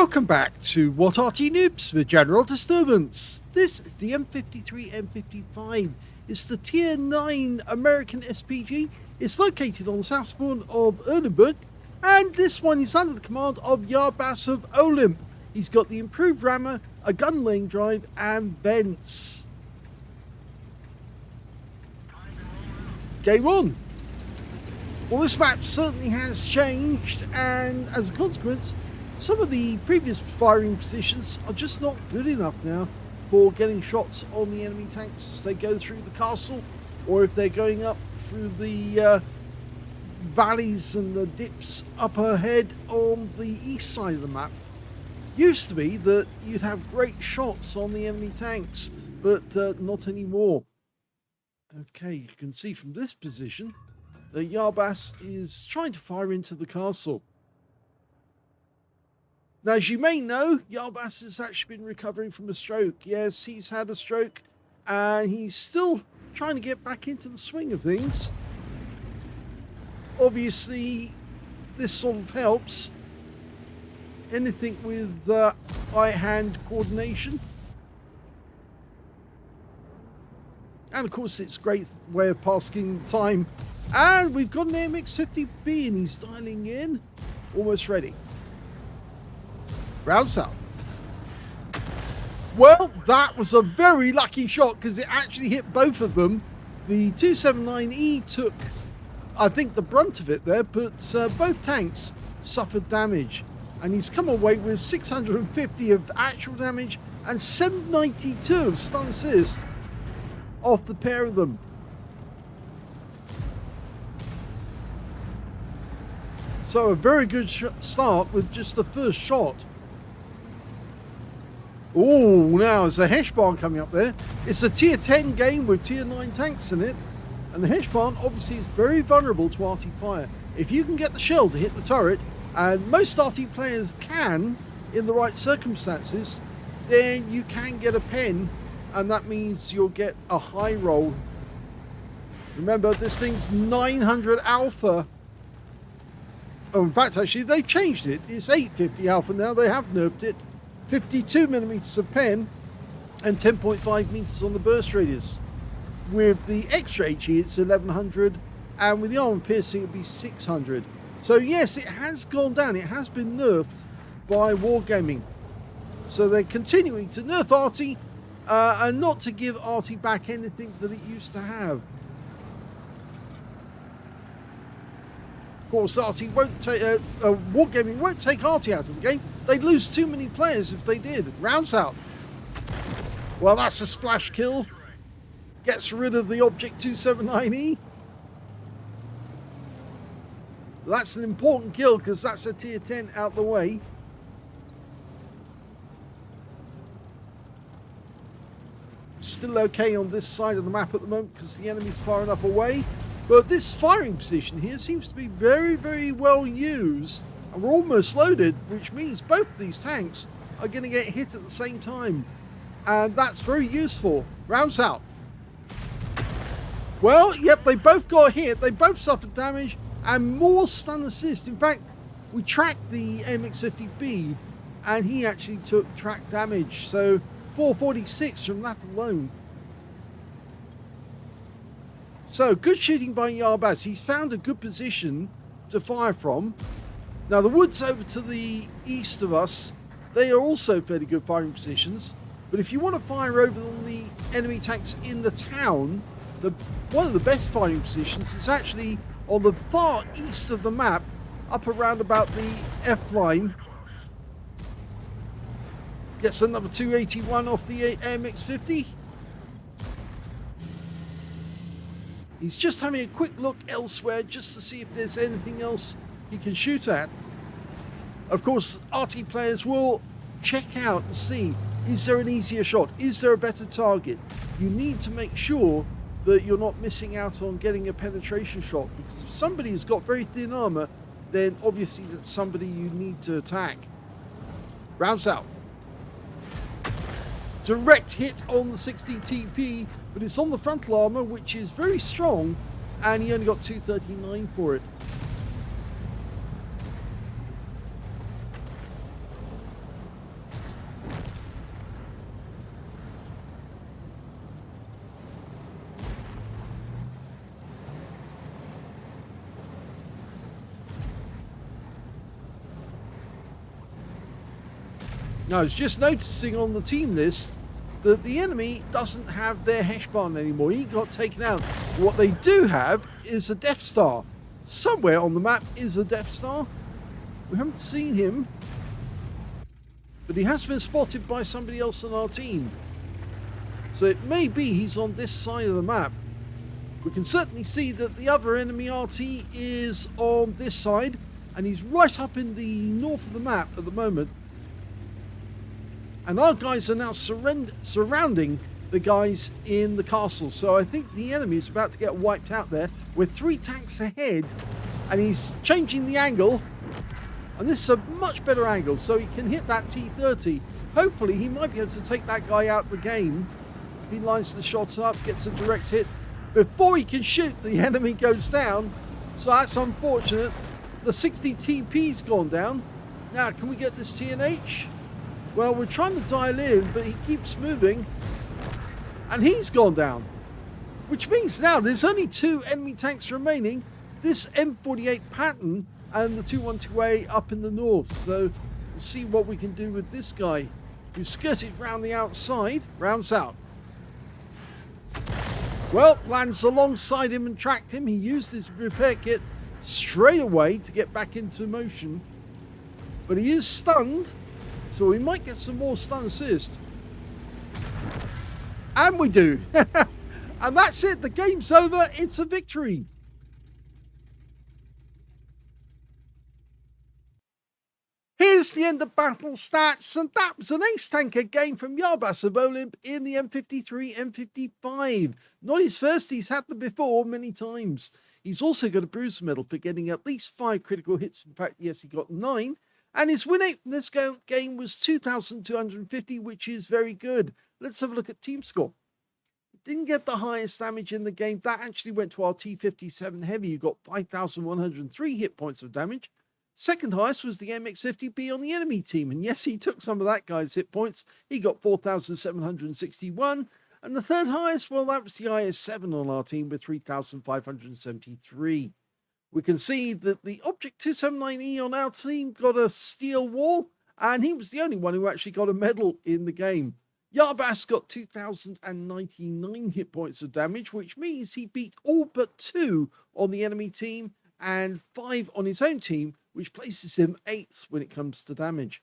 Welcome back to What Arty Noobs with General Disturbance. This is the M53 M55. It's the Tier 9 American SPG. It's located on the south spawn of Erlenberg, and this one is under the command of Yarbas of OLIMP. He's got the improved rammer, a gun laying drive, and vents. Game on! Well, this map certainly has changed, and as a consequence, some of the previous firing positions are just not good enough now for getting shots on the enemy tanks as they go through the castle, or if they're going up through the valleys and the dips up ahead on the east side of the map. Used to be that you'd have great shots on the enemy tanks, but not anymore. Okay, you can see from this position that Yarbas is trying to fire into the castle. Now, as you may know, Yarbas has actually been recovering from a stroke. Yes, he's had a stroke, and he's still trying to get back into the swing of things. Obviously, this sort of helps. Anything with eye-hand coordination. And of course, it's a great way of passing time. And we've got an MX50B, and he's dialing in. Almost ready. Rounds out. Well, that was a very lucky shot because it actually hit both of them. The 279E took, I think, the brunt of it there, but both tanks suffered damage. And he's come away with 650 of actual damage and 792 of stun assist off the pair of them. So a very good start with just the first shot. Oh, now there's a Heshbarn coming up there. It's a tier 10 game with tier 9 tanks in it. And the Heshbarn obviously is very vulnerable to Arty fire. If you can get the shell to hit the turret, and most Arty players can in the right circumstances, then you can get a pen, and that means you'll get a high roll. Remember, this thing's 900 alpha. Oh, in fact, actually, they changed it. It's 850 alpha now. They have nerfed it. 52 millimeters of pen and 10.5 meters on the burst radius. With the extra HE, it's 1100, and with the armor piercing, it'll be 600. So yes, it has gone down. It has been nerfed by Wargaming. So they're continuing to nerf Arty and not to give Arty back anything that it used to have. Of course, Arty won't take Wargaming won't take Arty out of the game. They'd lose too many players if they did. Rounds out. Well, that's a splash kill. Gets rid of the Object 279E. That's an important kill because that's a tier 10 out the way. Still okay on this side of the map at the moment because the enemy's far enough away. But this firing position here seems to be very, very well used. And we're almost loaded, which means both of these tanks are going to get hit at the same time. And that's very useful. Rounds out. Well, yep, they both got hit. They both suffered damage and more stun assist. In fact, we tracked the MX50B and he actually took track damage. So 446 from that alone. So good shooting by Yarbas. He's found a good position to fire from. Now the woods over to the east of us, they are also fairly good firing positions. But if you want to fire over on the enemy tanks in the town, one of the best firing positions is actually on the far east of the map, up around about the F line. Gets another 281 off the MX50. He's just having a quick look elsewhere just to see if there's anything else he can shoot at. Of course, Arty players will check out and see, is there an easier shot? Is there a better target? You need to make sure that you're not missing out on getting a penetration shot, because if somebody has got very thin armor, then obviously that's somebody you need to attack. Rounds out. Direct hit on the 60 TP, but it's on the frontal armor, which is very strong, and he only got 239 for it. Now, I was just noticing on the team list that the enemy doesn't have their Heshbon anymore. He got taken out. What they do have is a Death Star. Somewhere on the map is a Death Star. We haven't seen him, but he has been spotted by somebody else on our team. So it may be he's on this side of the map. We can certainly see that the other enemy Arty is on this side, and he's right up in the north of the map at the moment. And our guys are now surrounding the guys in the castle. So I think the enemy is about to get wiped out there. We're 3 tanks ahead, and he's changing the angle. And this is a much better angle, so he can hit that T-30. Hopefully, he might be able to take that guy out of the game. He lines the shots up, gets a direct hit. Before he can shoot, the enemy goes down. So that's unfortunate. The 60 TP's gone down. Now, can we get this TNH? Well, we're trying to dial in, but he keeps moving. And he's gone down. Which means now there's only 2 enemy tanks remaining. This M48 Patton and the 212A up in the north. So we'll see what we can do with this guy who skirted round the outside. Rounds out. Well, lands alongside him and tracked him. He used his repair kit straight away to get back into motion. But he is stunned. So we might get some more stun assist. And we do. And that's it. The game's over. It's a victory. Here's the end of battle stats. And that was an ace tanker game from Yarbas of OLIMP in the M53, M55. Not his first. He's had them before many times. He's also got a bruiser medal for getting at least 5 critical hits. In fact, yes, he got 9. And his win rate from this game was 2,250, which is very good. Let's have a look at team score. Didn't get the highest damage in the game. That actually went to our T57 Heavy, who got 5,103 hit points of damage. Second highest was the MX50B on the enemy team. And yes, he took some of that guy's hit points. He got 4,761. And the third highest, well, that was the IS7 on our team with 3,573. We can see that the Object 279E on our team got a steel wall, and he was the only one who actually got a medal in the game. Yarbas got 2,099 hit points of damage, which means he beat all but 2 on the enemy team and 5 on his own team, which places him 8th when it comes to damage.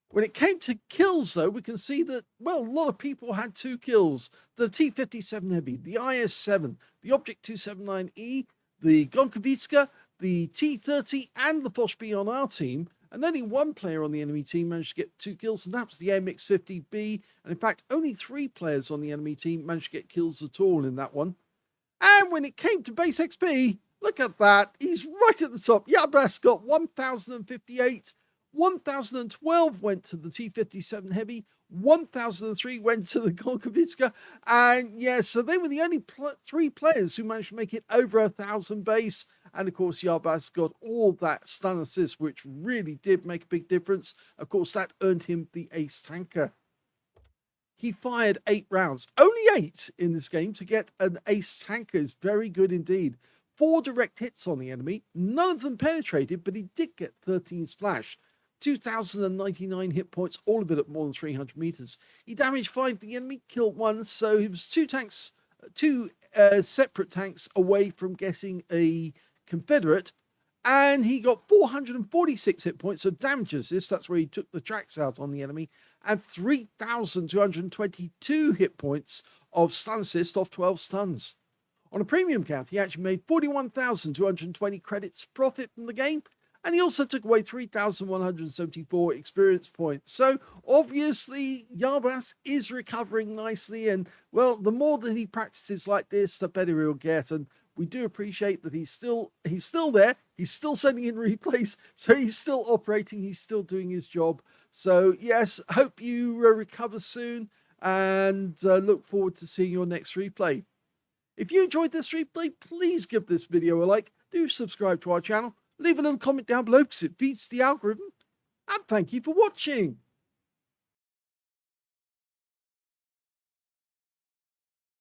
When it came to kills, though, we can see that, well, a lot of people had 2 kills. The T57 Heavy, the IS7, the Object 279E, the Gonkovitska, the T30, and the Foch-B on our team. And only 1 player on the enemy team managed to get 2 kills, and that was the MX50B. And in fact, only 3 players on the enemy team managed to get kills at all in that one. And when it came to base XP, look at that. He's right at the top. Yarbas got 1,058. 1,012 went to the T57 Heavy. 1,003 went to the Gonkovitska. And yeah, so they were the only 3 players who managed to make it over 1,000 base. And of course, Yarbas got all that stun assist, which really did make a big difference. Of course, that earned him the ace tanker. He fired 8 rounds, only 8 in this game, to get an ace tanker is very good indeed. 4 direct hits on the enemy. None of them penetrated, but he did get 13 splash. 2,099 hit points, all of it at more than 300 meters. He damaged 5 of the enemy, killed 1, so he was 2 separate tanks away from getting a Confederate, and he got 446 hit points of damage assist. That's where he took the tracks out on the enemy, and 3,222 hit points of stun assist off 12 stuns. On a premium count, he actually made 41,220 credits profit from the game, and he also took away 3,174 experience points. So obviously Yarbas is recovering nicely, and well, the more that he practices like this, the better he'll get. And we do appreciate that he's still there. He's still sending in replays, so he's still operating. He's still doing his job. So yes, hope you recover soon, and look forward to seeing your next replay. If you enjoyed this replay, please give this video a like. Do subscribe to our channel. Leave a little comment down below because it feeds the algorithm. And thank you for watching.